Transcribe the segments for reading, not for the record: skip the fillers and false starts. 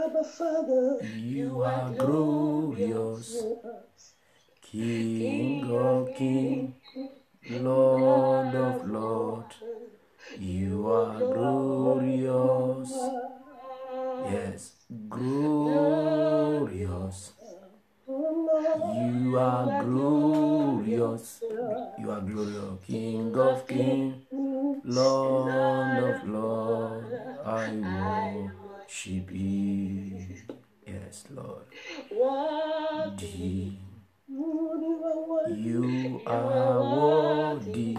Abba Father, You are glorious, King of kings, Lord of lords. You are glorious, yes, glorious. You are glorious, you are glorious, King of kings, Lord of lords. I worship you, yes, Lord. Worthy. You are worthy,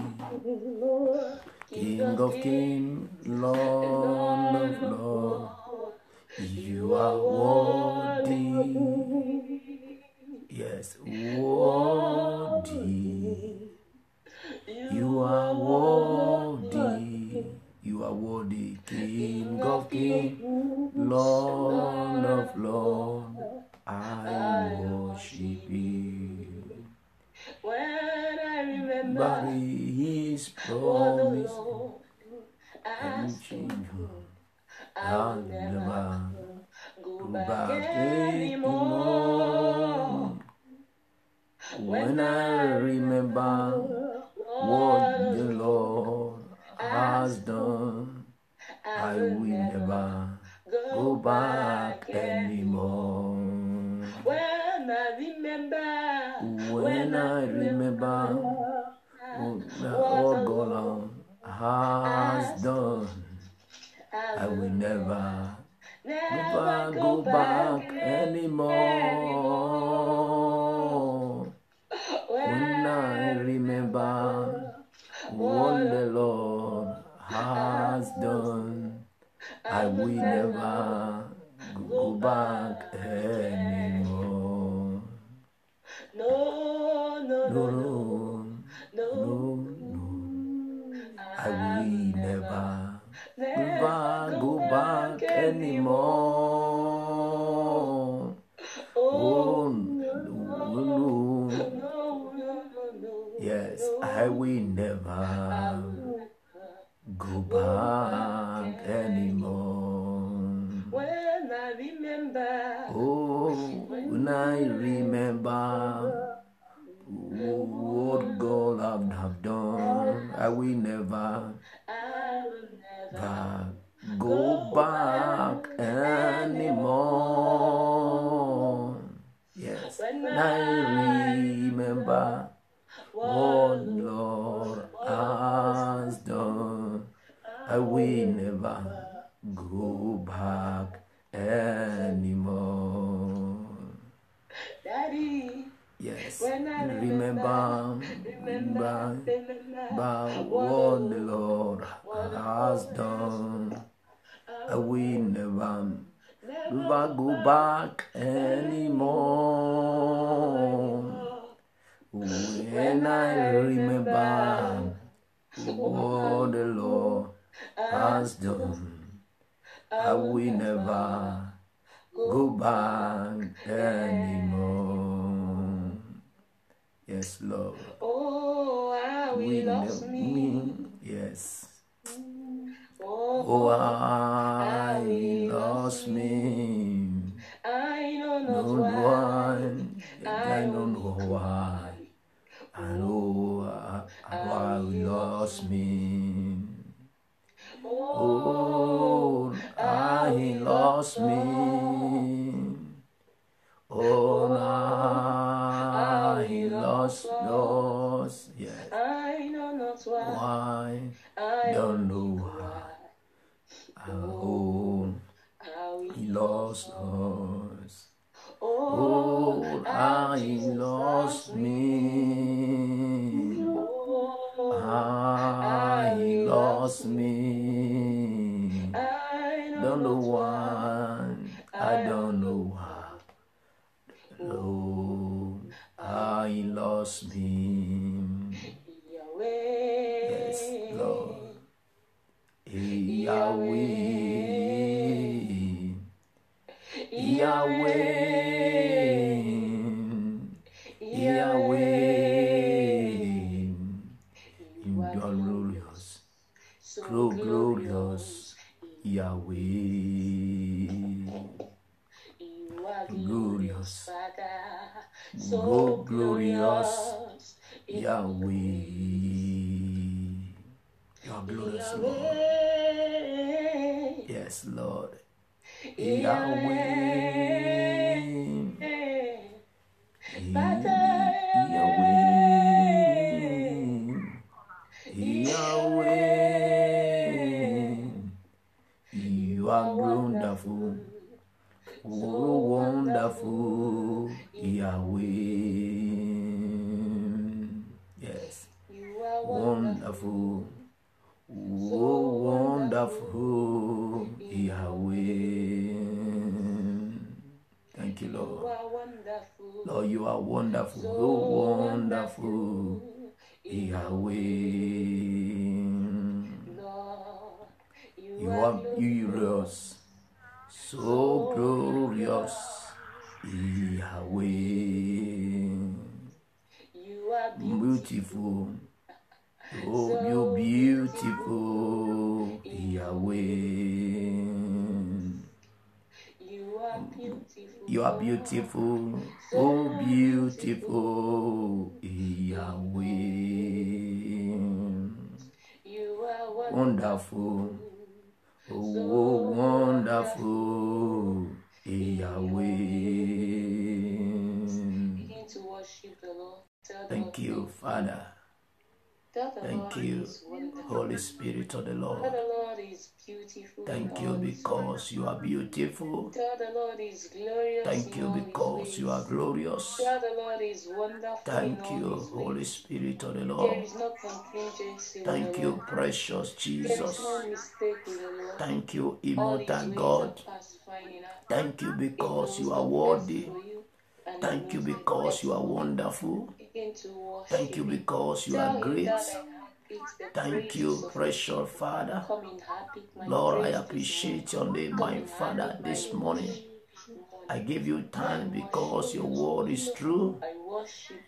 King of kings, Lord of lords. You are worthy, yes, worthy. You are worthy, you are worthy, King of kings, Lord of lords. I worship you. When I remember His promise and I'll never go back anymore. When I remember what the Lord has done, I will never go back anymore. When I remember what God has done, I will never go back anymore. When I remember what the Lord has done, I will never go back anymore. No. I will never go back anymore. Oh, no. Yes, I will never go back anymore. When I remember, when I remember what God have done, I will never go back anymore. Yes, when I remember what Lord has done, I will never go back anymore. Daddy, yes, when I remember what the Lord has done, I will never go back anymore. When I remember what the Lord has done, I will never go back anymore. Yes, Lord. Oh, how He loves me. Yes. Oh, how He loves me. I know not why. I don't know why. I know how He loves me. Oh, how He loves me. Oh, how He loves us. Yes. I know not why. I don't know why. Oh, He loves us. Oh, how He loves me. How He loves me. Don't know why. I don't know why. Oh, how He loves me. Yes, Lord. Yahweh. Yahweh. Yahweh. You are glorious. So glorious. Yahweh. glorious, Father, so so glorious, glorious. Yahweh. You are glorious, Lord. Yahweh, Yes, Lord. Yahweh, Yahweh. Father, Yahweh. Yahweh. You are wonderful. Oh, wonderful Yahweh. Yes. You are Wonderful. Oh, wonderful Yahweh. Thank you, Lord. Lord, you are wonderful. Oh, wonderful Yahweh. You are glorious. So glorious Yahweh. Beautiful. Oh, you beautiful Yahweh. You are beautiful. Oh, beautiful Yahweh. Wonderful. Oh, wonderful Yahweh. Begin to worship the Lord. Thank you, Father. Thank you, Holy Spirit of the Lord. The Lord is beautiful. Thank you because you are beautiful. The Lord is glorious. Thank you because you are glorious. The Lord is wonderful. Thank you, Holy Spirit of the There Lord. is no contingency. Thank you, precious Jesus. There is no mistake with the Lord. Thank you, immortal God. Thank you because you are worthy. Thank you because you are wonderful. Thank you because you are great. Thank you, precious Father. Lord, I appreciate your name, my Father, this morning. I give you time because your word is true.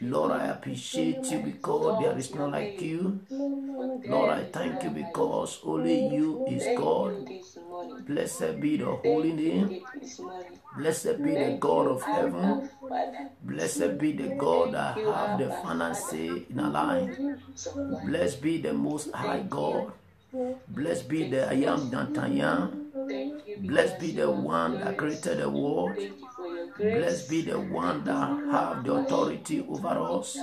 Lord, I appreciate you because there is none like you. Lord, I thank you because only you is God. Blessed be the holy name. Blessed be the God of heaven. Blessed be the God that have the final say in our life. Blessed be the Most High God. Blessed be the I am that I am. Blessed be the one that created the world. Blessed be the one that have the authority over us.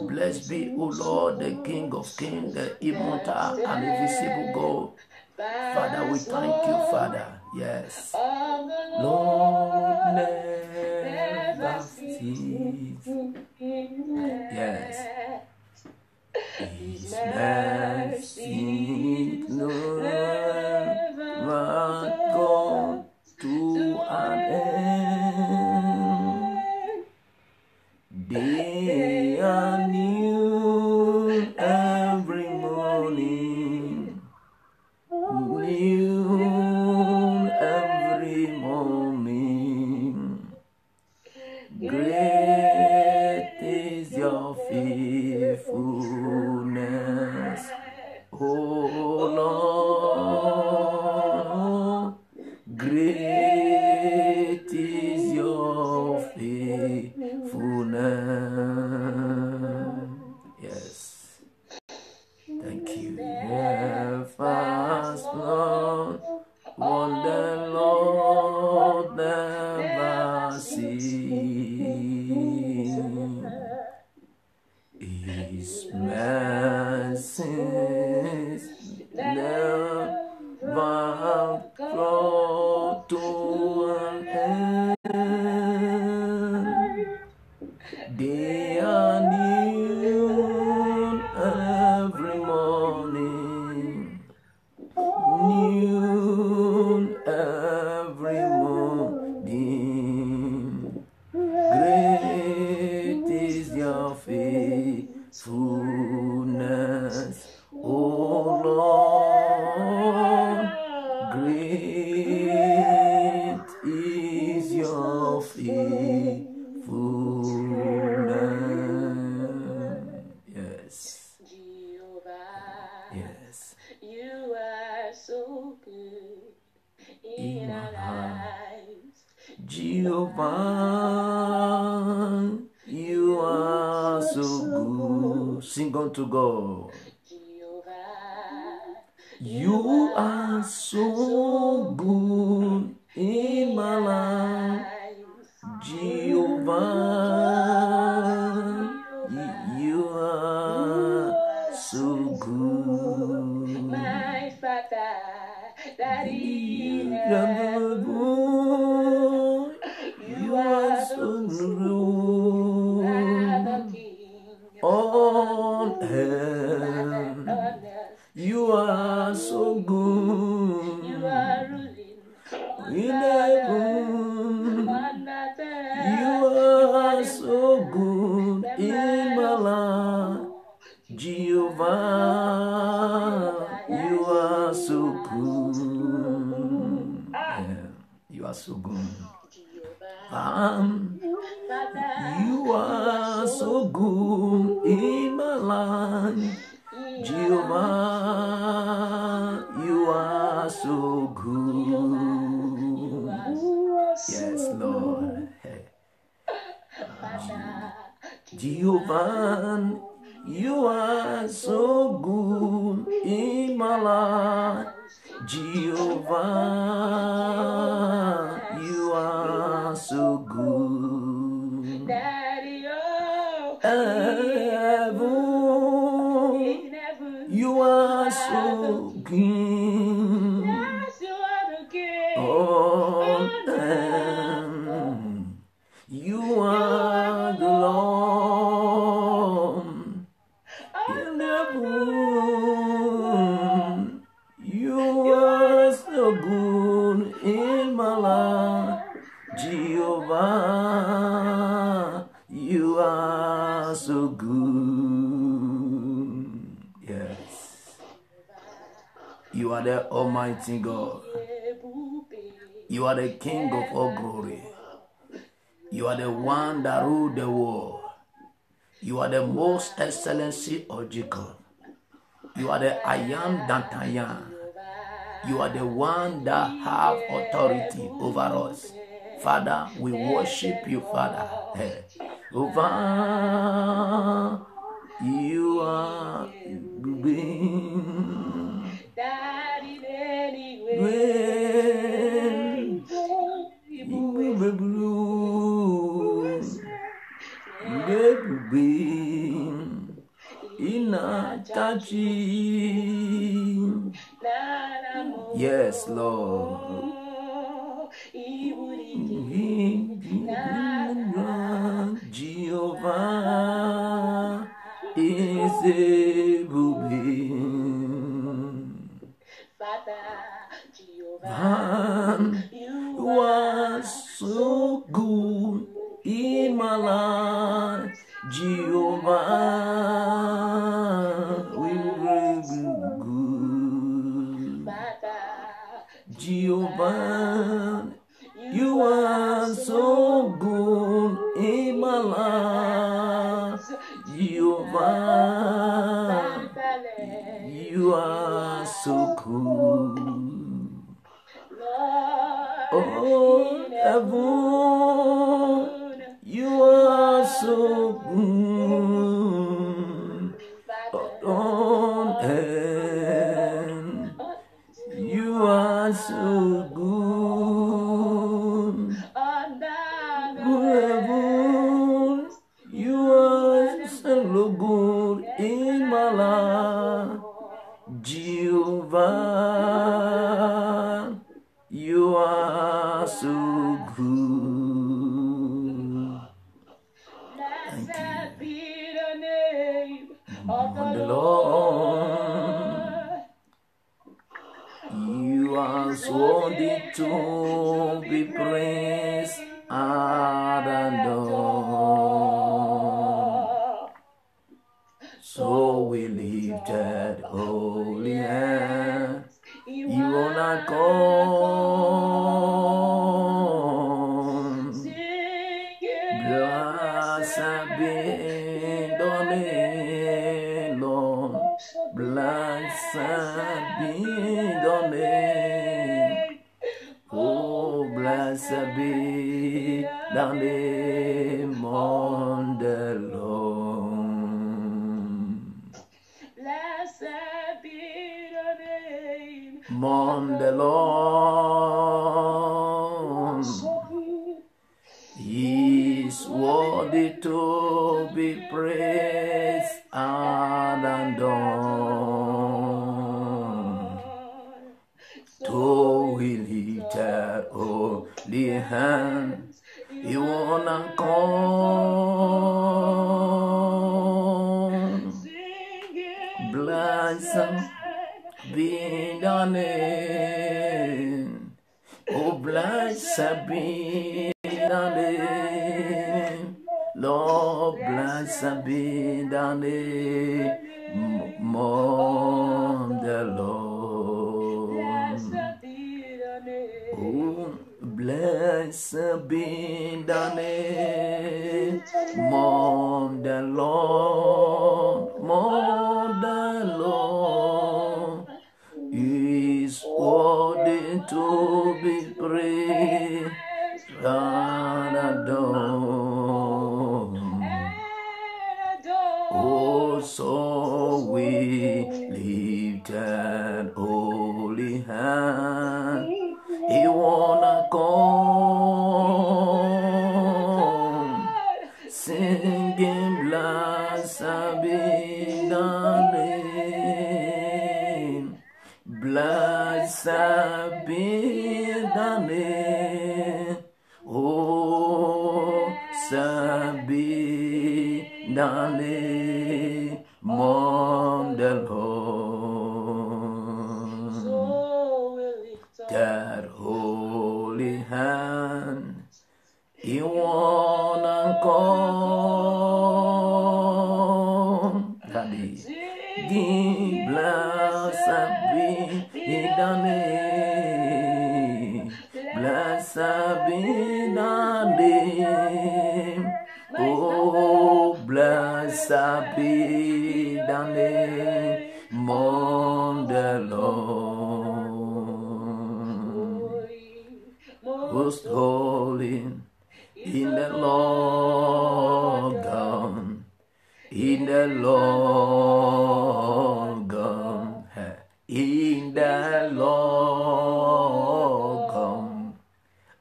Blessed be, O Lord, the King of Kings, the immortal and invisible God. Father, we thank you, Father. Yes. Lord, never cease. Yes. His mercy never gone to an end. They are new every morning. New every morning. Great is your faithfulness, O Lord. Great is your faithfulness. Yes. Thank you. Fast Lord, one the Lord never see. His mercies never grow to an end. They are new every morning. New every morning. Great is your faithfulness, O Lord. Great is your faithfulness. Yes. Yes. You are so good in our lives. Jehovah, you are so good. Sing unto God. You are so good in my life. Jehovah, you are so good. My Father, Daddy, you are so good. On earth, you are so good. You are ruling In heaven, you are so good in my life. Jehovah, you are so good. Yeah, you are so good. You are so good in my life. Jehovah, you are so good. Yes, Lord. Jehovah, you are so good in my life. Jehovah, you are so good. Daddy, oh, Heaven, you are so good. yes, you are the king. On earth, you are the Lord. In heaven, you are so good in my life. Jehovah, you are so good. Yes. You are the Almighty God. You are the King of all glory. You are the one that ruled the world. You are the most excellency of Jacob. You are the I am that I am. You are the one that have authority over us. Father, we worship you, Father. Over you are yes, Lord. Jehovah is able. You are so good in my life, Jehovah. We will be good, Jehovah. You are so good in my life, Jehovah. You are so good. Oh, heaven, you are so good. On earth, you are so good. Heaven, you are so good in my life, Jehovah. You are so good. Thank you. Be the name of the Lord. You are worthy to be praised and adored. So we lifted holy hands. You wanna come, blessed be the name, Lord. Blessed be the name. Oh, blessed be the name of the Lord. Blessed be the name Of the Lord. He is worthy to be praised and adored. To we lifted holy hands, you wanna come. Blessed be the name. Oh, blessed be the name. Lord, blessed be the name of the Lord. Oh, blessed be the name of the Lord, of the Lord. He is worthy to be praised and adored. Oh, so we lifted holy hand. He wanna come, singing blessed be the name. Blessed be the name. Oh, blessed be the name of the Lord. That holy hand, he wanna come. Daddy, give blessed be the name. Blessed be the name. Oh, blessed be the name of the Lord. Most holy in the Lord God, in the Lord God, in the Lord God,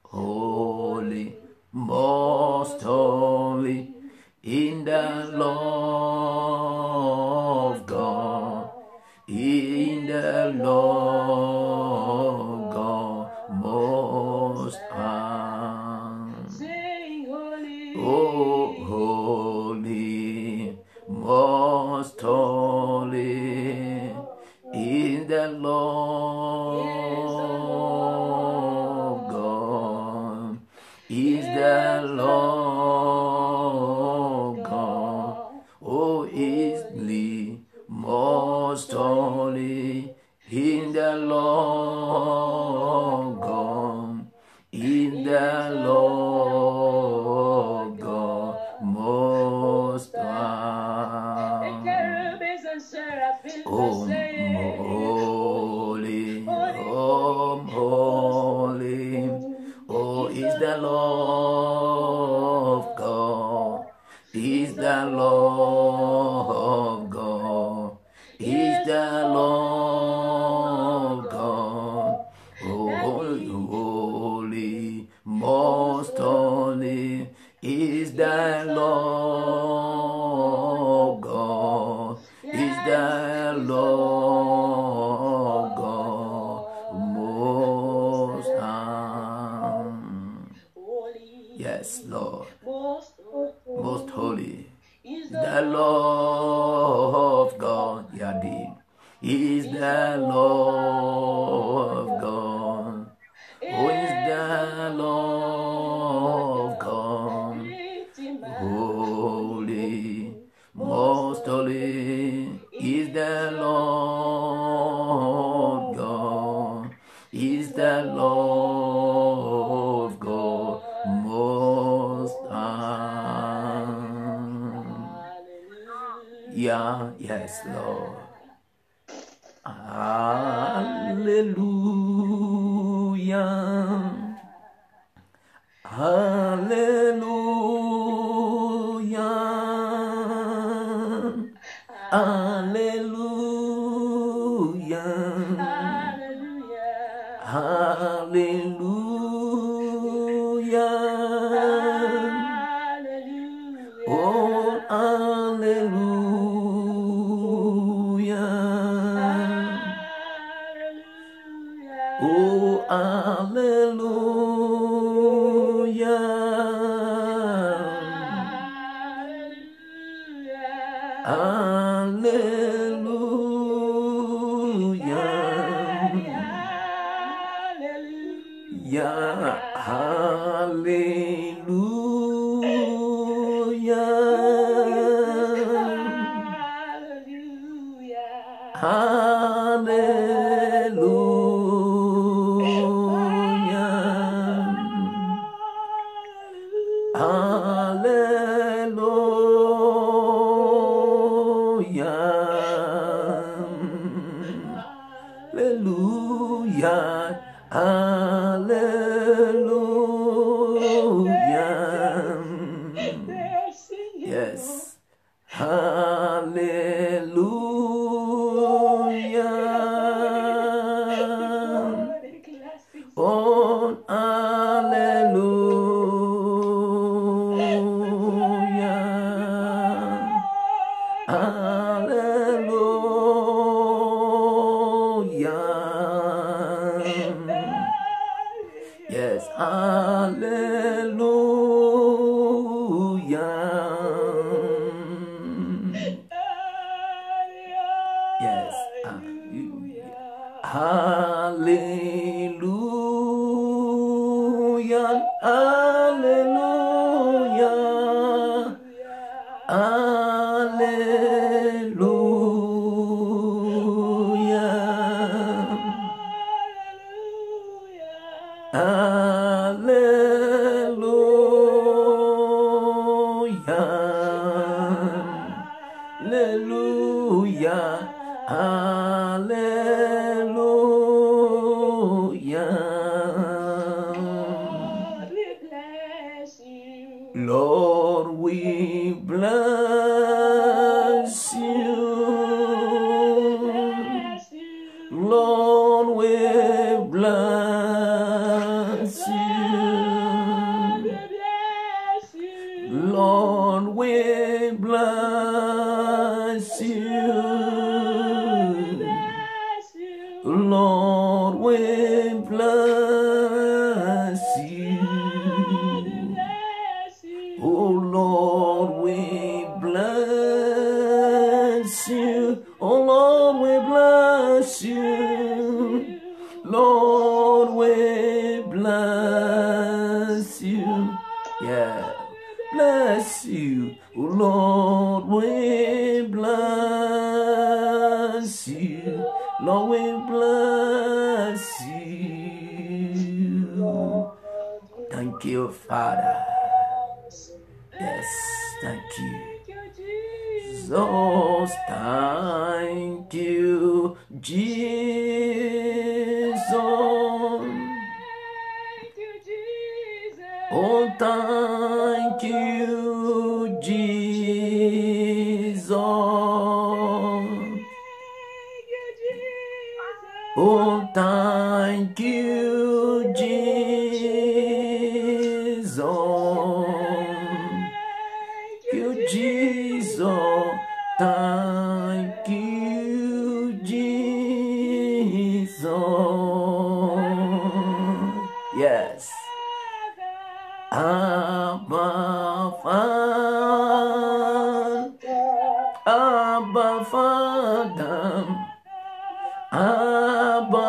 holy, most holy, in the Lord God, in the Lord God, most high. Oh, holy, most holy, in the Lord God, is the Lord God. Oh, is the most holy, in the Lord God, in the Lord God, most high. Oh, holy, oh, holy, oh, is the Lord God, is the Lord God, is the Lord God. Oh, holy, holy, most holy, is the Lord God, is the Lord God, most high. Yes, Lord, most holy, is the Lord God, Yadi, is the Lord God. Who is the Lord God? Holy, most holy, is the Lord God. Is the Lord God most high. Yeah, yes, Lord. Hallelujah. Hallelujah. Hallelujah. Hallelujah. Oh, hallelujah. Oh, hallelujah. Hallelujah. Yeah. Hallelujah. Hallelujah. Hallelujah. Hallelujah. Yes. Hallelujah. Oh, hallelujah. Hallelujah. Yes, hallelujah. Yes, hallelujah. Hallelujah. Hallelujah. Hallelujah. Hallelujah. Lord, we bless you. Lord, we bless you. Lord, we bless you. Lord, we bless you. Oh Lord, we bless you. Oh Lord, we bless you. Lord, we bless you. Yeah, bless you. Oh Lord, we bless you. Lord, we bless you. Thank you, Father. Yes, thank you. Jesus, thank you, Jesus. Oh, thank you, Jesus. Oh, thank you, Jesus. Jesus, thank you, Jesus. Yes. Abba, Father, Abba, Father, Abba,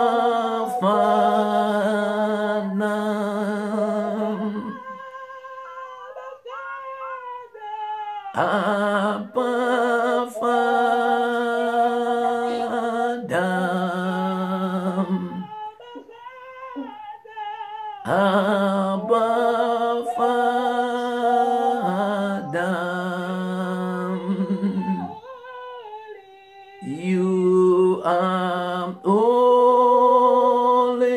Father. Abba, Father, Abba, Father, you are holy.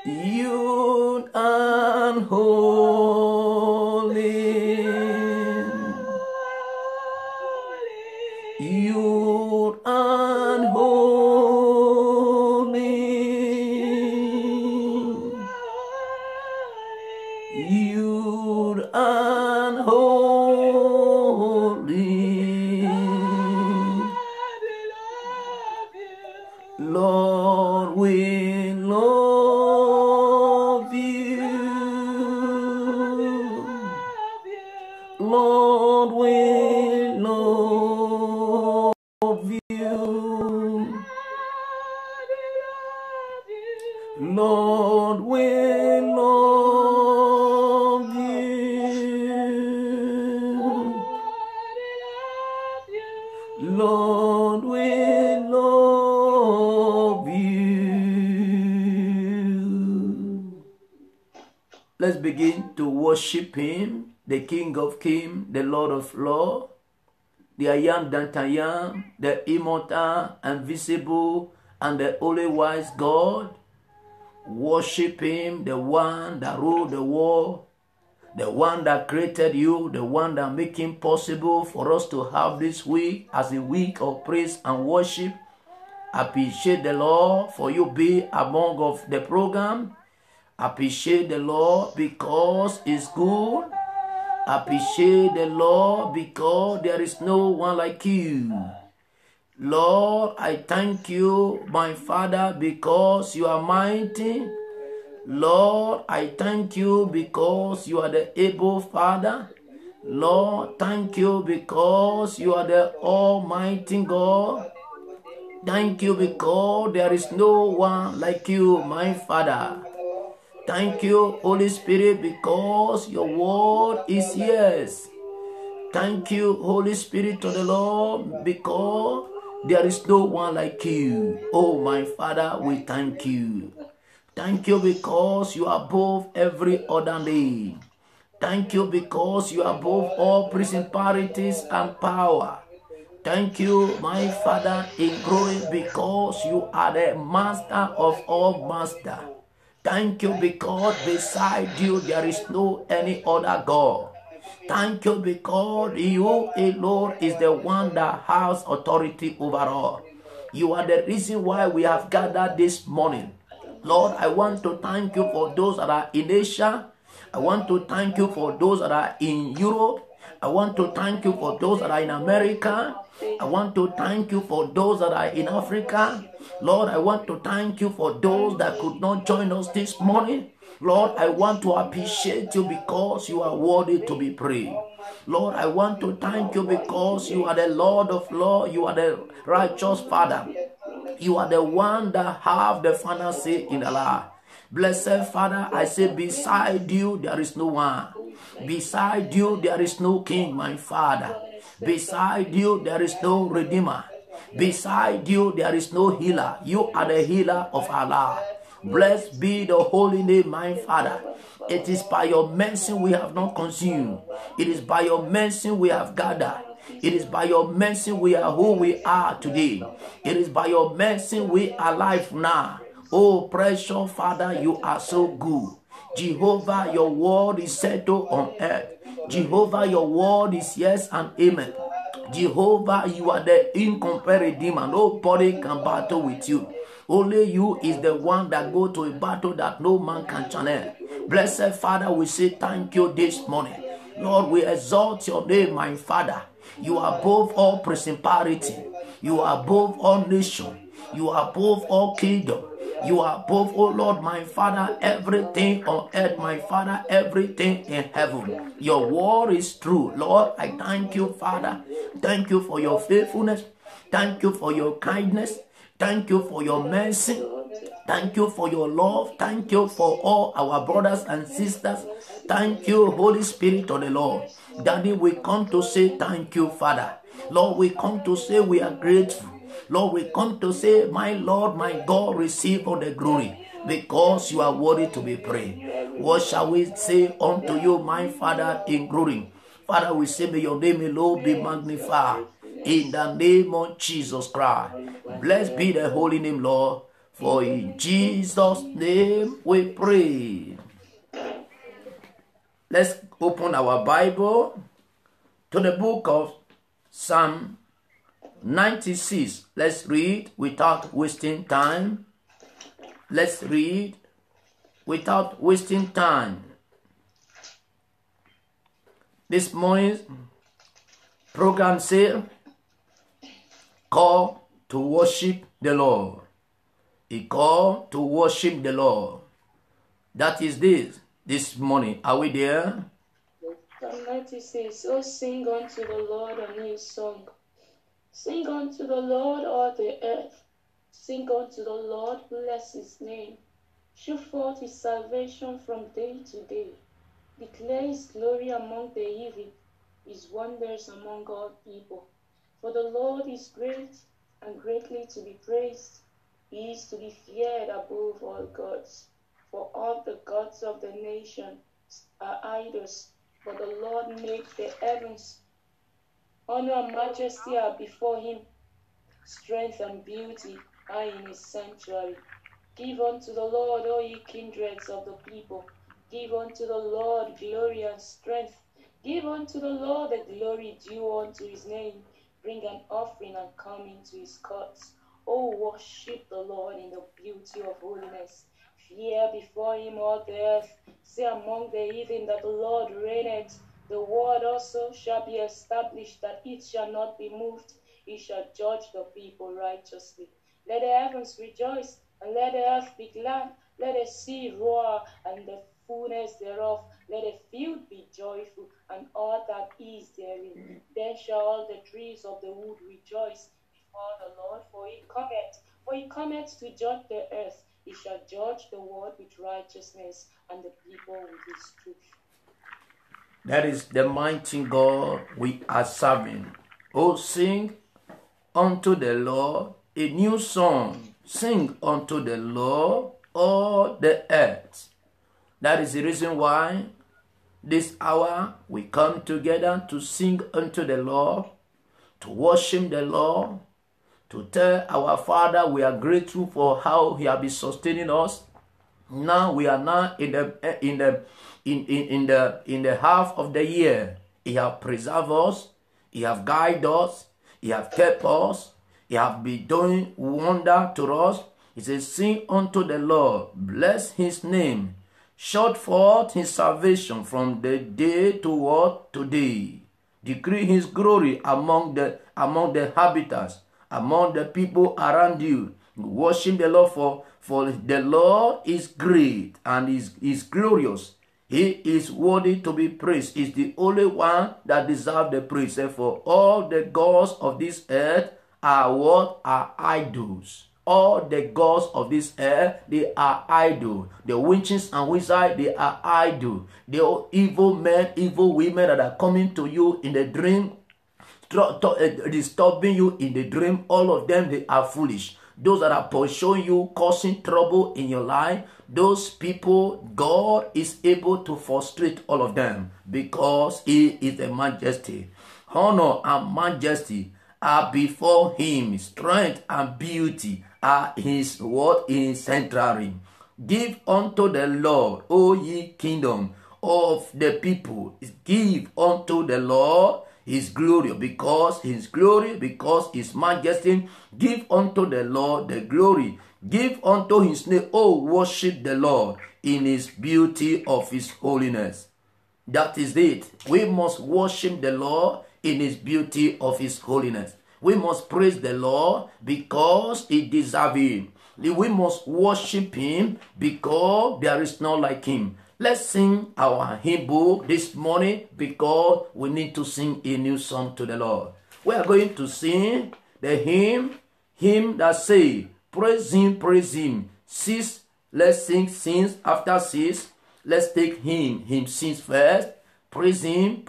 You and holy. You and holy. You and holy. Lord, we love you. Lord, we love you. Lord, we love you. Lord, we love you. Let's begin to worship Him, the King of Kings, the Lord of Lords, the I am that I am, the immortal, invisible, and the only wise God. Worship Him, the one that ruled the world, the one that created you, the one that made it possible for us to have this week as a week of praise and worship. Appreciate the Lord for you be among of the program. Appreciate the Lord because it's good. Appreciate the Lord because there is no one like you. Lord, I thank you, my Father, because you are mighty. Lord, I thank you because you are the able Father. Lord, thank you because you are the Almighty God. Thank you because there is no one like you, my Father. Thank you, Holy Spirit, because your word is yes. Thank you, Holy Spirit of the Lord, because there is no one like you. Oh, my Father, we thank you. Thank you because you are above every other name. Thank you because you are above all principalities and power. Thank you, my Father, in glory, because you are the master of all masters. Thank you because beside you there is no any other God. Thank you because you alone is the one that has authority over all. You are the reason why we have gathered this morning. Lord, I want to thank you for those that are in Asia. I want to thank you for those that are in Europe. I want to thank you for those that are in America. I want to thank you for those that are in Africa. Lord, I want to thank you for those that could not join us this morning. Lord, I want to appreciate you because you are worthy to be praised. Lord, I want to thank you because you are the Lord of Lords. You are the righteous Father. You are the one that have the final say in the life. Blessed Father, I say beside you there is no one. Beside you there is no king, my Father. Beside you there is no redeemer. Beside you there is no healer. You are the healer of our life. Blessed be the holy name, my Father. It is by your mercy we have not consumed. It is by your mercy we have gathered. It is by your mercy we are who we are today. It is by your mercy we are alive now. Oh, precious Father, you are so good. Jehovah, your word is settled on earth. Jehovah, your word is yes and amen. Jehovah, you are the incomparable Redeemer. Nobody can battle with you. Only you is the one that go to a battle that no man can challenge. Blessed Father, we say thank you this morning. Lord, we exalt your name, my Father. You are above all principality. You are above all nations. You are above all kingdom. You are above, oh Lord, my Father, everything on earth, my Father, everything in heaven. Your word is true. Lord, I thank you, Father. Thank you for your faithfulness. Thank you for your kindness. Thank you for your mercy. Thank you for your love. Thank you for all our brothers and sisters. Thank you, Holy Spirit of the Lord. Daddy, we come to say thank you, Father. Lord, we come to say we are grateful. Lord, we come to say, my Lord, my God, receive all the glory because you are worthy to be praised. What shall we say unto you, my Father, in glory? Father, we say, may your name alone be magnified in the name of Jesus Christ. Blessed be the holy name, Lord. For in Jesus' name we pray. Let's open our Bible to the book of Psalm 96. Let's read without wasting time. Let's read without wasting time. This morning's program says, call to worship the Lord. A call to worship the Lord. That is this morning. Are we there? Psalm 96. Oh, sing unto the Lord a new song. Sing unto the Lord all the earth. Sing unto the Lord, bless his name. Show forth his salvation from day to day. Declare his glory among the heathen, his wonders among all people. For the Lord is great and greatly to be praised. He is to be feared above all gods. For all the gods of the nations are idols, but the Lord made the heavens. Honor and majesty are before him. Strength and beauty are in his sanctuary. Give unto the Lord, all ye kindreds of the people. Give unto the Lord glory and strength. Give unto the Lord the glory due unto his name. Bring an offering and come into his courts. O worship the Lord in the beauty of holiness. Fear before him all the earth. Say among the heathen that the Lord reigneth. The word also shall be established, that it shall not be moved. He shall judge the people righteously. Let the heavens rejoice, and let the earth be glad. Let the sea roar, and the fullness thereof. Let the field be joyful, and all that is therein. Then shall all the trees of the wood rejoice before the Lord, for he cometh to judge the earth. He shall judge the world with righteousness, and the people with his truth. That is the mighty God we are serving. Oh, sing unto the Lord a new song. Sing unto the Lord all the earth. That is the reason why this hour we come together to sing unto the Lord, to worship the Lord, to tell our Father we are grateful for how he has been sustaining us. Now we are now in the half of the year. He has preserved us, he has guided us, he has kept us, he has been doing wonder to us. He says, sing unto the Lord, bless his name, shout forth his salvation from the day toward today. Decree his glory among the habitats, among the people around you. Worship the Lord, for the Lord is great and is glorious. He is worthy to be praised. He is the only one that deserves the praise. For all the gods of this earth are what? Are idols. All the gods of this earth, they are idle. The witches and wizards, they are idle. The evil men, evil women that are coming to you in the dream, disturbing you in the dream, all of them, they are foolish. Those that are pursuing you, causing trouble in your life, those people, God is able to frustrate all of them because he is the majesty. Honor and majesty are before him. Strength and beauty are his word in sanctuary. Give unto the Lord, O ye kingdom of the people. Give unto the Lord his glory, because his majesty. Give unto the Lord the glory. Give unto his name. Oh, worship the Lord in his beauty of his holiness. That is it. We must worship the Lord in his beauty of his holiness. We must praise the Lord because he deserves him. We must worship him because there is none like him. Let's sing our hymn book this morning because we need to sing a new song to the Lord. We are going to sing the hymn that says, praise him. Six, let's sing sins after six. Let's take him sings first. Praise him.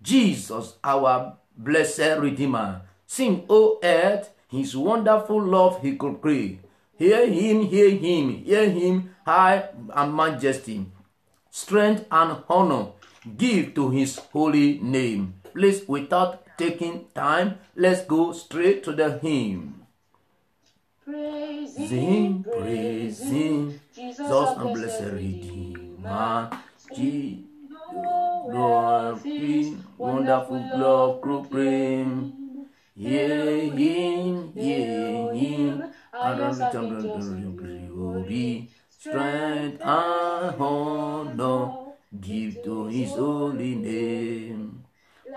Jesus, our blessed Redeemer. Sing, O earth, his wonderful love he could create. Hear him, high and majesty, strength and honor, give to his holy name. Please, without taking time, let's go straight to the hymn. praising, praising, Jesus and blessed Redeemer, Jesus, wonderful love proclaim. Hear him, and return glory, strength and honor, give to his holy name.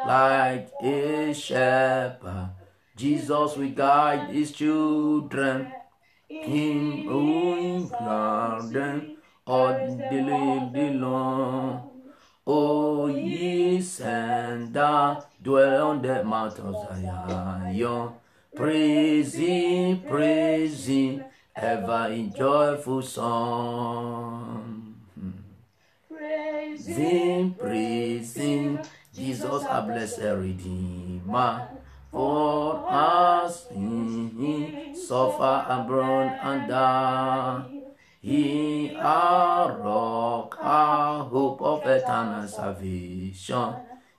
Like a shepherd, Jesus will guide his children, him who in garden all day long. O ye send that dwell on the mount of Zion, praising, praising, ever in joyful song. Praising, praising, Jesus our blessed Redeemer, for us he suffer and burn and die. He our rock, our hope of eternal salvation.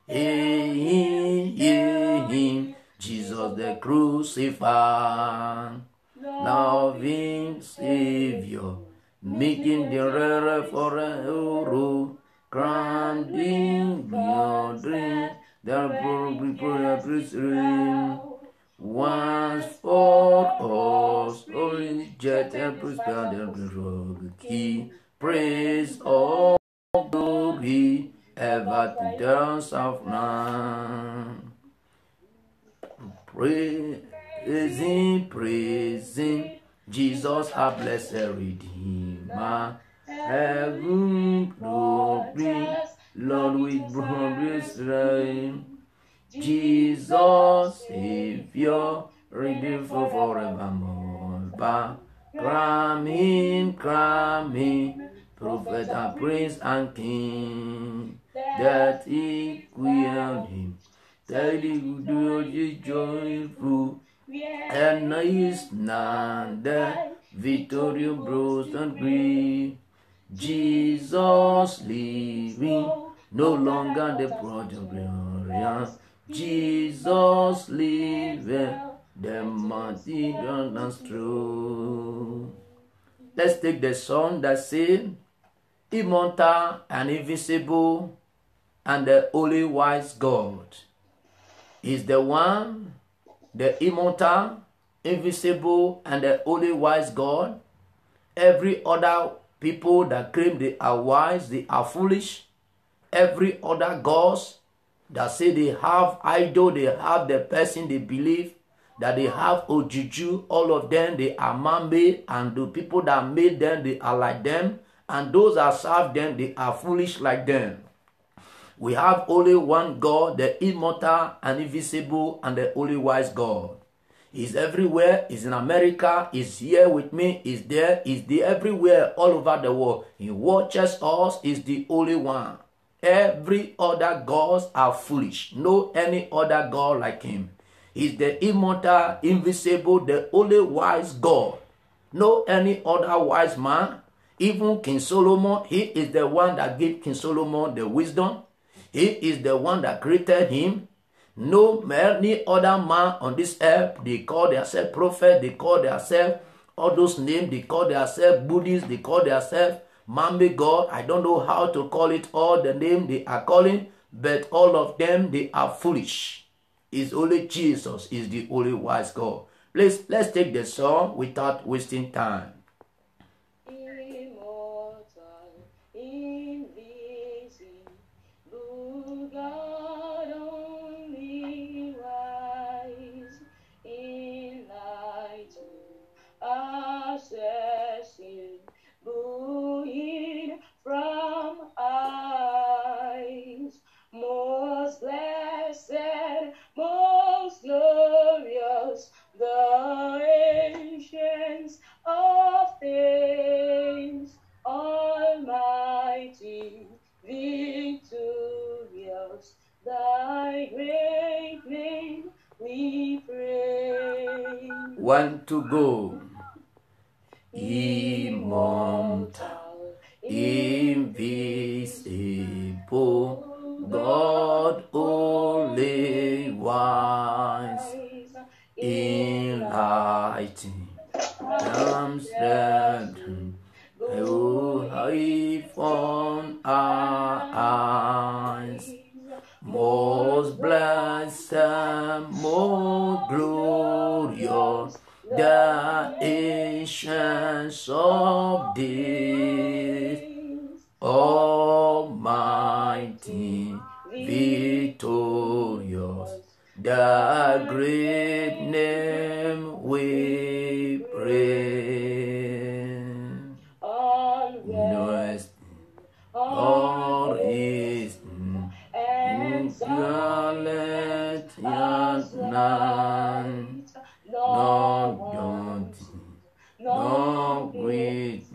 Him, Jesus the crucified, loving Savior, making the rare for a hero, granting your dream, the priesthood. Once for us, only jet and prosperity, praise all glory, ever to dance of none. Praising, praising, Jesus our blessed Redeemer, heaven glory, Lord with brothers reign. Jesus, Savior, redeemed forevermore. Crown him, prophet and prince and king, that he crowned him, that he would do his joyful, and is none that victorious bros and grief. Jesus living, no longer the prodigal glory. Jesus living, the mighty and true. Let's take the song that says, immortal and invisible, and the only wise God is the one, the immortal, invisible, and the only wise God. Every other people that claim they are wise, they are foolish. Every other gods that say they have idol, they have the person they believe, that they have ojuju, all of them, they are man-made, and the people that made them, they are like them, and those that serve them, they are foolish like them. We have only one God, the immortal and invisible, and the only wise God. He's everywhere. He's in America. He's here with me. He's there. He's there everywhere, all over the world. He watches us. He's the only one. Every other gods are foolish. No any other God like him. He's the immortal, invisible, the only wise God. No any other wise man. Even King Solomon, he is the one that gave King Solomon the wisdom. He is the one that created him. No any other man on this earth, they call themselves prophet, they call themselves all those names, they call themselves Buddhists, they call themselves man-made God. I don't know how to call it, all the name they are calling, but all of them, they are foolish. It's only Jesus is the only wise God. Please, let's take the song without wasting time. Immortal, invisible God, only wise, enlightened, accessible, hid from eyes, most blessed, most glorious, the ancients of days, almighty, victorious, thy great name we praise. One to go. Immortal, invisible, God only wise, enlightened, from our eyes. Most blessed, most glorious, the ancients of days, almighty, victorious, the great name we praise. All is let yet none, no great,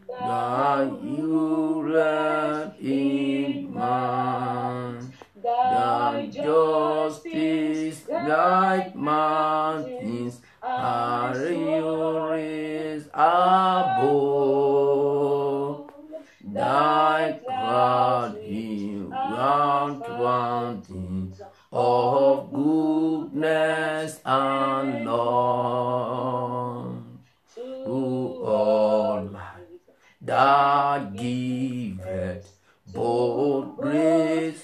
that you let in man, that justice like mountains are you raised above, thy crowd round of goodness and love to all life that giveth both great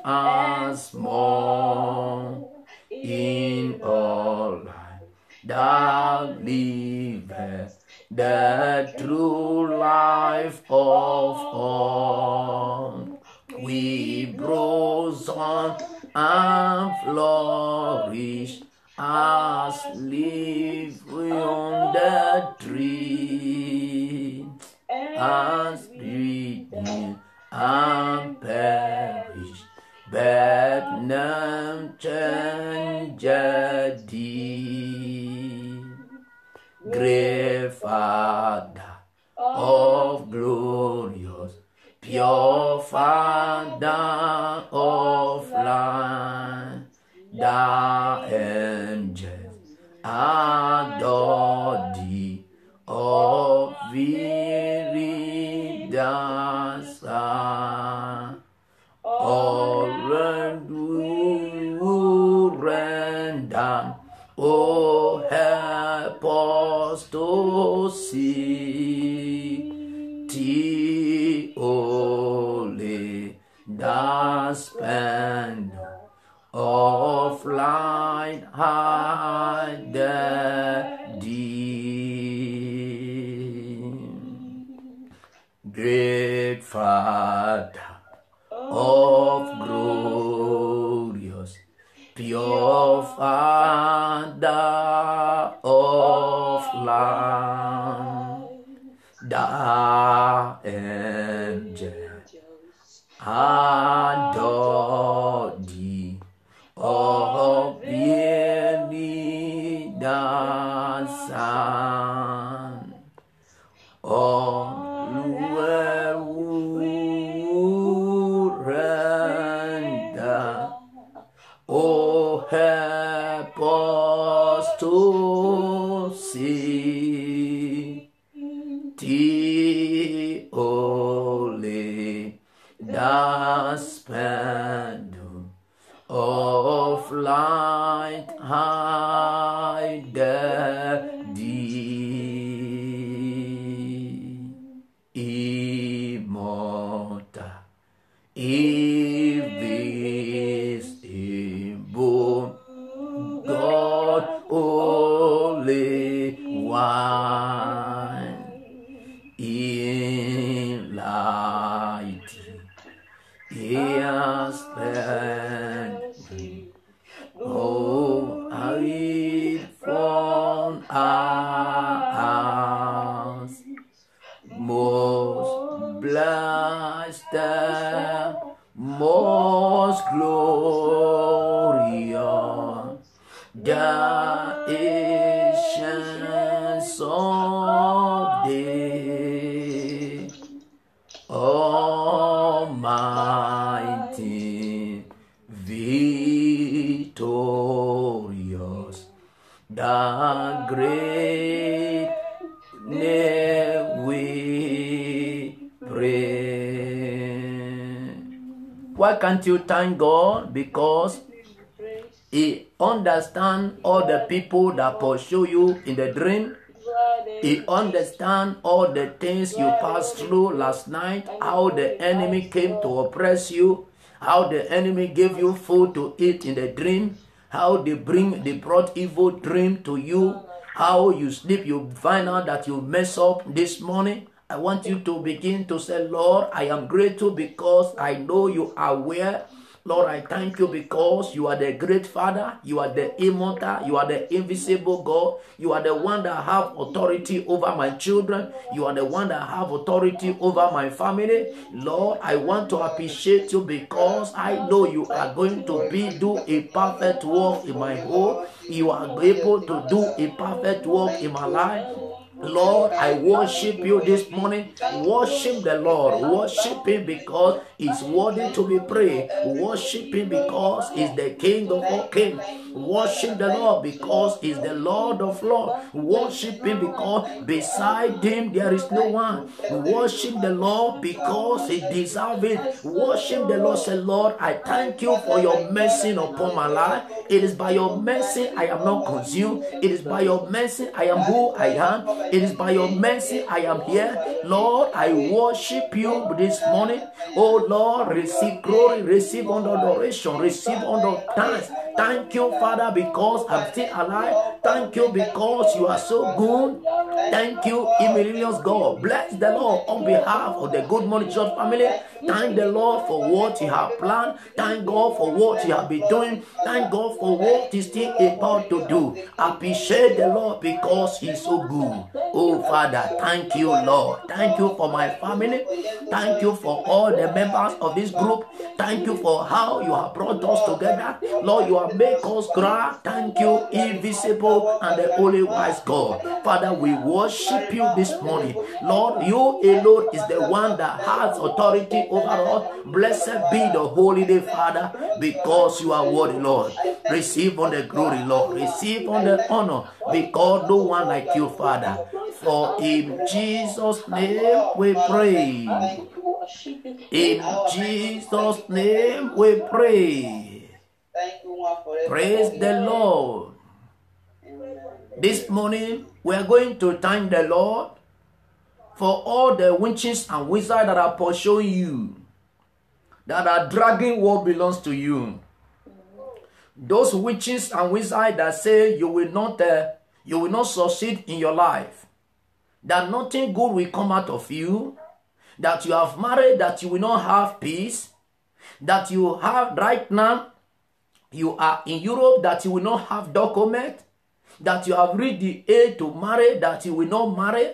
and small, in all life that liveth the true life of all. We blossom and flourish as leaves on the tree, as breathing and perish, but none change thee. Great Father of glorious, pure Father of light, the angels adore thee, of Viridians all render, oh help us to see thee only, the splendor of light hide thee. Great Father of glorious, pure Father of light, the angels adore thee, of really the Son, all who render, oh help us to see thee only, the splendor of light hide thee. Immortal, invisible God, only one, in light, yes, oh, I from us, most blessed, most glorious, the ancients of days, almighty, victorious, the great name we pray. Why can't you thank God? Because He understands all the people that pursue you in the dream. He understands all the things you passed through last night, how the enemy came to oppress you, how the enemy gave you food to eat in the dream, how they brought evil dream to you, how you sleep, you find out that you mess up this morning. I want you to begin to say, Lord, I am grateful because I know you are aware. Lord, I thank you because you are the great Father, you are the immortal, you are the invisible God, you are the one that have authority over my children, you are the one that have authority over my family. Lord, I want to appreciate you because I know you are going to do a perfect work in my home. You are able to do a perfect work in my life. Lord, I worship you this morning. Worship the Lord. Worship him because he's worthy to be praised. Worship him because he's the King of all kings. Worship the Lord because he's the Lord of lords. Worship him because beside him there is no one. Worship the Lord because he deserves it. Worship the Lord. Say, Lord, I thank you for your mercy upon my life. It is by your mercy I am not consumed. It is by your mercy I am who I am. It is by your mercy I am here. Lord, I worship you this morning. Oh Lord, receive glory, receive adoration, receive thanks. Thank you, Father, because I'm still alive. Thank you because you are so good. Thank you, Emilius God. Bless the Lord on behalf of the Good Morning Church family. Thank the Lord for what you have planned. Thank God for what you have been doing. Thank God for what he's still about to do. Appreciate the Lord because he's so good. Oh Father, thank you, Lord. Thank you for my family. Thank you for all the members of this group. Thank you for how you have brought us together. Lord, you have made us glad. Thank you, invisible and the only wise God. Father, we worship you this morning. Lord, you alone is the one that has authority over us. Blessed be the holy day, Father, because you are worthy, Lord. Receive on the glory, Lord. Receive on the honor, because no one like you, Father. For in Jesus' name we pray. In Jesus' name we pray. Praise the Lord. This morning we are going to thank the Lord for all the witches and wizards that are pursuing you, that are dragging what belongs to you. Those witches and wizards that say you will not succeed in your life, that nothing good will come out of you, that you have married, that you will not have peace, that you have right now, you are in Europe, that you will not have document, that you have reached the age to marry, that you will not marry.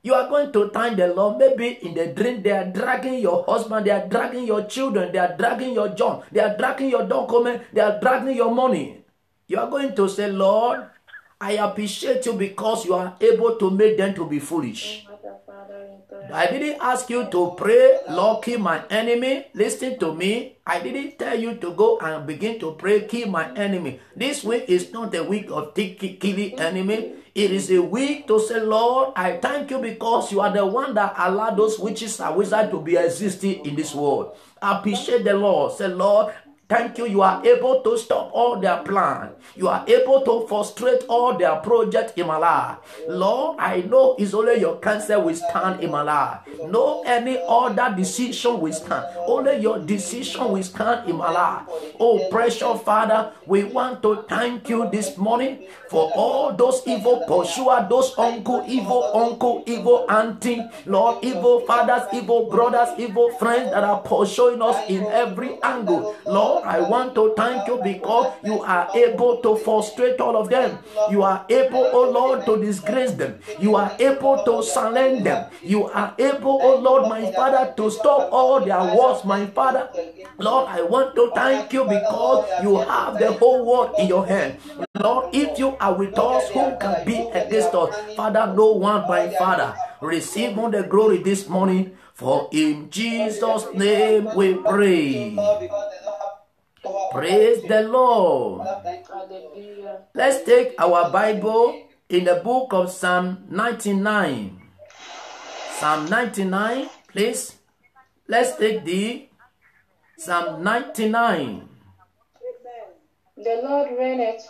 You are going to thank the Lord. Maybe in the dream they are dragging your husband, they are dragging your children, they are dragging your job, they are dragging your document, they are dragging your money. You are going to say, Lord, I appreciate you because you are able to make them to be foolish. I didn't ask you to pray, Lord, kill my enemy. Listen to me. I didn't tell you to go and begin to pray, kill my enemy. This week is not a week of killing enemy. It is a week to say, Lord, I thank you because you are the one that allowed those witches and wizards to be existing in this world. Appreciate the Lord. Say, Lord, thank you. You are able to stop all their plans. You are able to frustrate all their projects in my life. Lord, I know it's only your counsel will stand in my life. No any other decision will stand. Only your decision will stand in my life. Oh, precious Father, we want to thank you this morning for all those evil pursuers, those uncle, evil auntie, Lord, evil fathers, evil brothers, evil friends that are pursuing us in every angle. Lord, I want to thank you because you are able to frustrate all of them. You are able, oh Lord, to disgrace them. You are able to silence them. You are able, oh Lord, my Father, to stop all their words, my Father. Lord, I want to thank you because you have the whole world in your hand. Lord, if you are with us, who can be against us? Father, no one, my Father. Receive all the glory this morning, for in Jesus' name we pray. Praise the Lord. Let's take our Bible in the book of Psalm 99. Psalm 99, please. Let's take the Psalm 99. The Lord reigneth.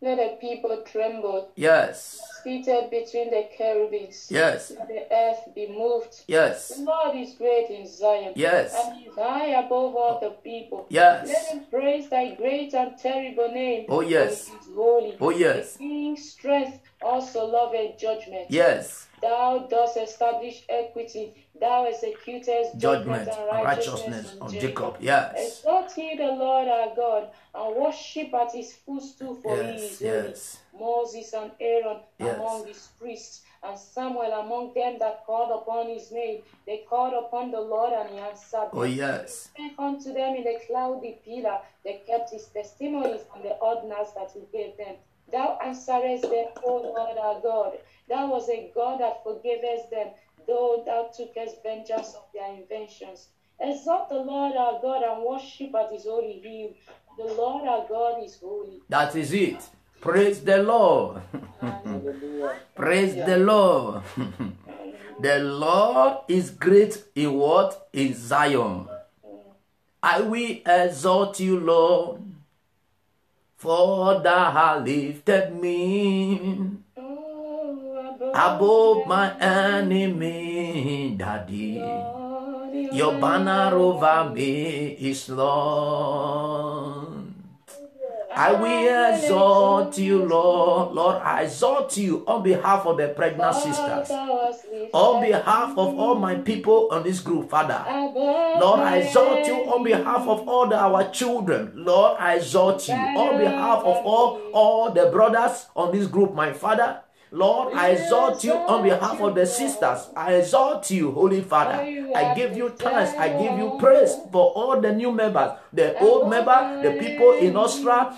Let the people tremble. Yes. Seated between the cherubims. Yes. Let the earth be moved. Yes. The Lord is great in Zion. Yes. And he is high above all the people. Yes. Let him praise thy great and terrible name. Oh yes. For he is holy. Oh yes. The king's strength also loveth judgment. Yes. Thou dost establish equity. Thou executest judgment and righteousness on Jacob. Yes. Exalt ye the Lord our God, and worship at his footstool, for he is holy. Yes. Moses and Aaron Yes. among his priests, and Samuel among them that called upon his name. They called upon the Lord, and he answered them. Oh yes. He spake unto them in the cloudy pillar. They kept his testimonies and the ordinance that he gave them. Thou answerest them, O Lord our God. Thou was a God that forgavest them, though thou tookest vengeance of their inventions. Exalt the Lord our God and worship at his holy hill. The Lord our God is holy. That is it. Praise the Lord. Praise the Lord. The Lord is great in what? In Zion. I will exalt you, Lord, for thou hast lifted me above my enemy, Daddy. Your banner over me is Lord. I will exalt you, Lord. Lord, I exalt you on behalf of the pregnant sisters, on behalf of all my people on this group, Father. Lord, I exalt you on behalf of all our children. Lord, I exalt you on behalf of all the brothers on this group, my Father. Lord, I exalt you on behalf of the sisters. I exalt you, Holy Father. I give you thanks. I give you praise for all the new members, the old member, the people in Australia,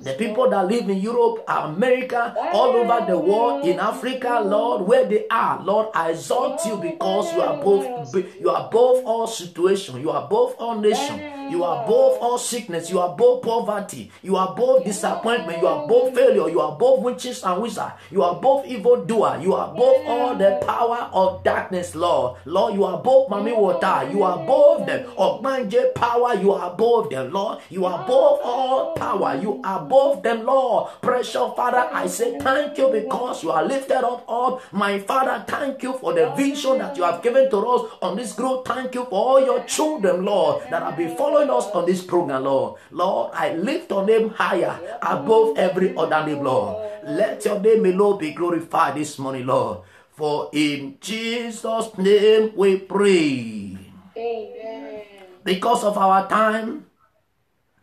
the people that live in Europe, America, all over the world, in Africa, Lord, where they are. Lord, I exalt you because you are above all situations. You are above all nations. You are above all sickness. You are above poverty. You are above disappointment. You are above failure. You are above witches and wizards. You are above evildoer. You are above all the power of darkness, Lord. Lord, you are above Mami Water. You are above them. Ogbanje power. You are above them, Lord. You are above all power. You are above them, Lord. Precious Father, I say thank you because you are lifted up. My Father, thank you for the vision that you have given to us on this group. Thank you for all your children, Lord, that have been following us on this program, Lord. Lord, I lift your name higher above every other name, Lord. Let your name alone be glorified this morning, Lord. For in Jesus' name we pray. Amen. Because of our time,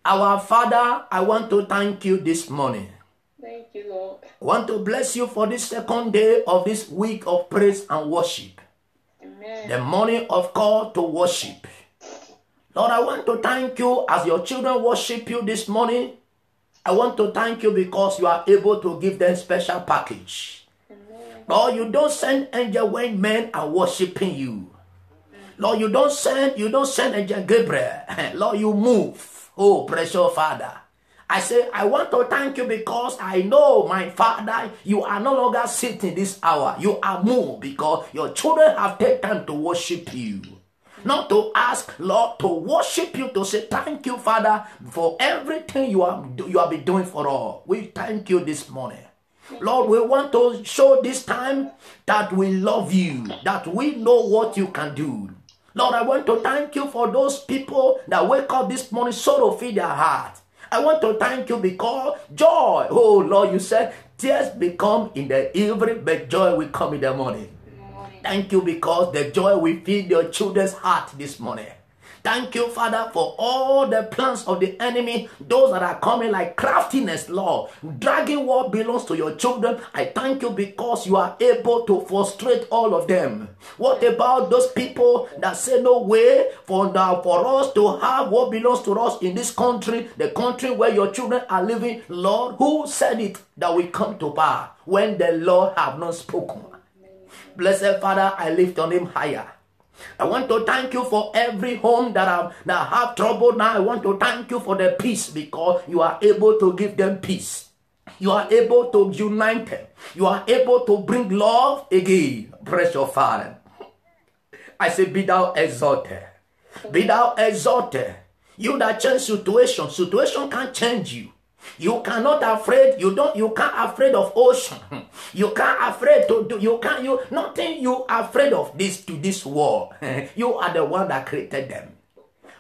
our Father, I want to thank you this morning. Thank you, Lord. I want to bless you for this second day of this week of praise and worship. Amen. The morning of call to worship. Lord, I want to thank you as your children worship you this morning. I want to thank you because you are able to give them special package. Amen. Lord, you don't send angel when men are worshiping you. Lord, you don't send angel Gabriel. Lord, you move. Oh, precious Father. I say, I want to thank you because I know, my Father, you are no longer sitting this hour. You are moved because your children have taken time to worship you. Not to ask, Lord, to worship you, to say thank you, Father, for everything you have been doing for all. We thank you this morning. Lord, we want to show this time that we love you, that we know what you can do. Lord, I want to thank you for those people that wake up this morning, sorrow fill their heart. I want to thank you because joy, oh Lord, you said tears may come in the evening, but joy will come in the morning. Thank you because the joy will fill your children's heart this morning. Thank you, Father, for all the plans of the enemy, those that are coming like craftiness, Lord, dragging what belongs to your children. I thank you because you are able to frustrate all of them. What about those people that say no way for us to have what belongs to us in this country, the country where your children are living? Lord, who said it that will come to pass when the Lord have not spoken? Blessed Father, I lift your name higher. I want to thank you for every home that have trouble now. I want to thank you for the peace because you are able to give them peace. You are able to unite them. You are able to bring love again. Precious Father, I say, be thou exalted. Be thou exalted. You that change situation can't change you. You cannot afraid. You can't afraid of ocean. You can't afraid to do. Nothing you afraid of this world. You are the one that created them.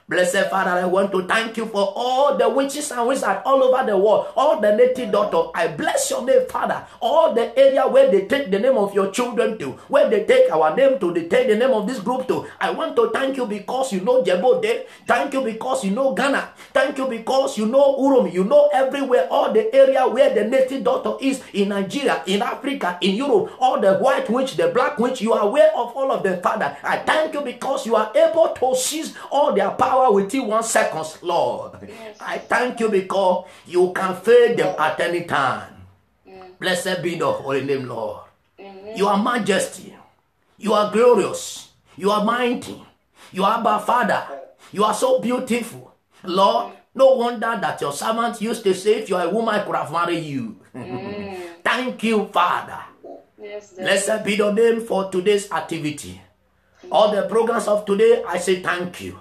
Blessed Father, I want to thank you for all the witches and wizards all over the world, all the native doctors. I bless your name, Father. All the area where they take the name of your children to, where they take our name to, they take the name of this group to. I want to thank you because you know Djibouti. Thank you because you know Ghana. Thank you because you know Urum. You know everywhere, all the area where the native doctor is in Nigeria, in Africa, in Europe, all the white witch, the black witch. You are aware of all of them, Father. I thank you because you are able to seize all their power within 1 second, Lord. Yes. I thank you because you can fail them at any time. Blessed be the holy name, Lord. You are majesty. You are glorious. You are mighty. You are Abba Father. You are so beautiful. Lord, no wonder that your servants used to say, if you are a woman, I could have married you. Thank you, Father. Yes, blessed be the name for today's activity. All the programs of today, I say thank you.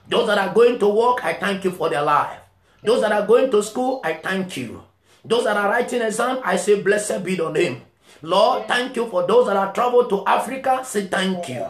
Those that are going to work, I thank you for their life. Those that are going to school, I thank you. Those that are writing exam, I say blessed be the name. Lord, thank you for those that are traveled to Africa, say thank you.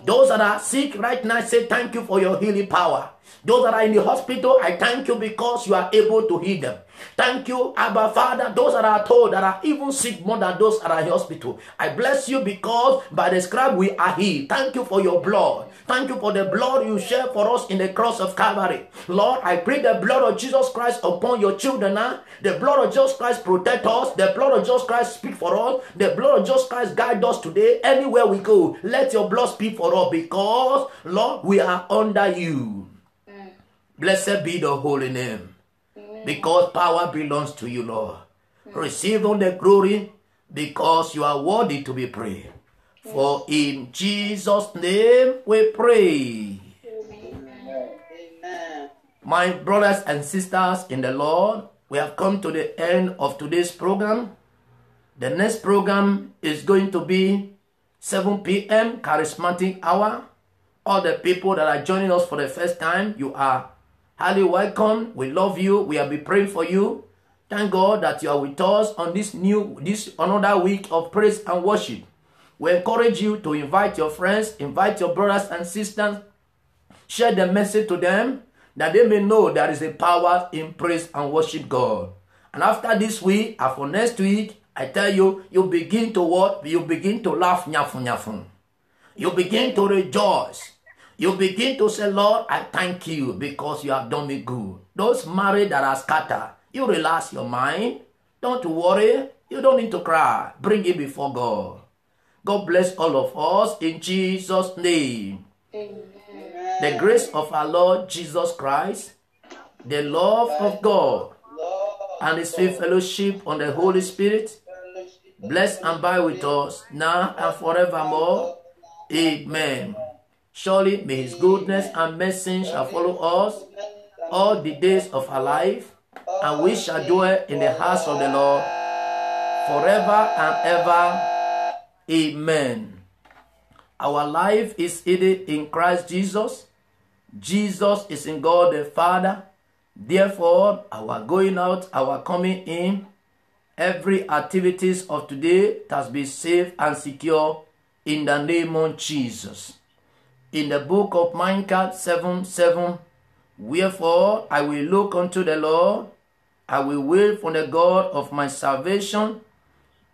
Those that are sick right now, say thank you for your healing power. Those that are in the hospital, I thank you because you are able to heal them. Thank you, Abba Father. Those that are told that are even sick more than those that are in the hospital, I bless you because by the scribe we are healed. Thank you for your blood. Thank you for the blood you shed for us in the cross of Calvary. Lord, I pray the blood of Jesus Christ upon your children now. The blood of Jesus Christ protect us. The blood of Jesus Christ speak for us. The blood of Jesus Christ guide us today. Anywhere we go, let your blood speak for us because, Lord, we are under you. Blessed be the holy name. Because power belongs to you, Lord. Receive all the glory because you are worthy to be praised. For in Jesus' name we pray. Amen. My brothers and sisters in the Lord, we have come to the end of today's program. The next program is going to be 7 p.m. Charismatic Hour. All the people that are joining us for the first time, you are highly welcome. We love you. We will be praying for you. Thank God that you are with us on this another week of praise and worship. We encourage you to invite your friends, invite your brothers and sisters, share the message to them that they may know there is a power in praise and worship God. And after this week, and for next week, I tell you, you begin to what? You begin to laugh, nyafu nyafu. You begin to rejoice. You begin to say, Lord, I thank you because you have done me good. Those married that are scattered, you relax your mind. Don't worry. You don't need to cry. Bring it before God. God bless all of us in Jesus' name. Amen. The grace of our Lord Jesus Christ, the love of God, and His sweet fellowship on the Holy Spirit, bless and abide with us now and forevermore. Amen. Surely may His goodness and mercy shall follow us all the days of our life, and we shall dwell in the house of the Lord forever and ever. Amen. Our life is hidden in Christ Jesus. Jesus is in God the Father. Therefore, our going out, our coming in, every activities of today has been safe and secure in the name of Jesus. In the book of Micah 7:7, wherefore I will look unto the Lord, I will wait for the God of my salvation.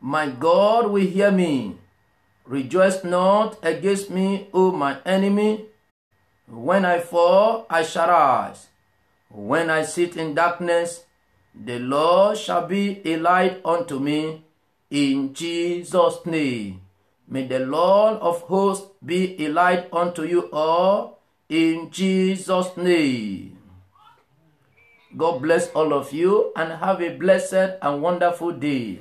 My God will hear me. Rejoice not against me, O my enemy. When I fall, I shall rise. When I sit in darkness, the Lord shall be a light unto me. In Jesus' name. May the Lord of hosts be a light unto you all, in Jesus' name. God bless all of you and have a blessed and wonderful day.